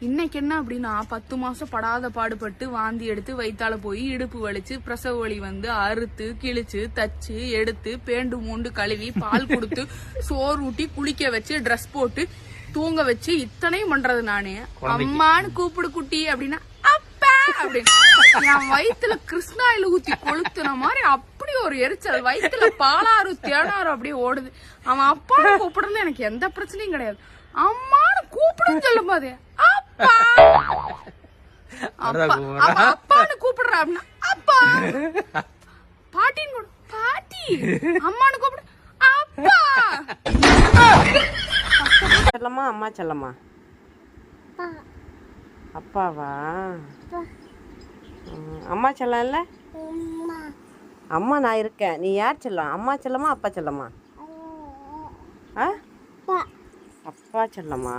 இன்னைக்கு என்ன அப்படின்னா 10 மாசம் படாத பாடுபட்டு வாந்தி எடுத்து வயித்தால போய் இடுப்பு வலிச்சு பிரசவ வலி வந்து அறுத்து கிழிச்சு தச்சு எடுத்து பேண்டு மூண்டு கழுவி பால் கொடுத்து சோறு ஊட்டி குளிக்க வச்சு ட்ரெஸ் போட்டு தூங்க வச்சு இத்தனையும் பண்றது நானே. அம்மான்னு கூப்பிடு குட்டி அப்படின்னா அப்பா அப்படின்னு என் வயிற்றுல கிருஷ்ணாயில ஊத்தி கொளுத்துன மாதிரி அப்படி ஒரு எரிச்சல். வயிற்றுல பாலாறு தேனாறு அப்படியே ஓடுது. அவன் அப்பான்னு கூப்பிடுறது எனக்கு எந்த பிரச்சனையும் கிடையாது. அம்மான்னு கூப்பிடுன்னு சொல்லும் போது அப்பா அப்பான்னு கூப்பிடுற அப்படின்னா அப்பா, பாட்டின்னு பாட்டி, அம்மான்னு கூப்பிடு அப்பா. செல்லம்மா அம்மா செல்லம்மா? அப்பாவா? அம்மா செல்லம் இல்ல? அம்மா நான் இருக்கேன். நீ யார் செல்லம்? அம்மா செல்லம்மா அப்பா செல்லம்மா? அப்பா செல்லம்மா?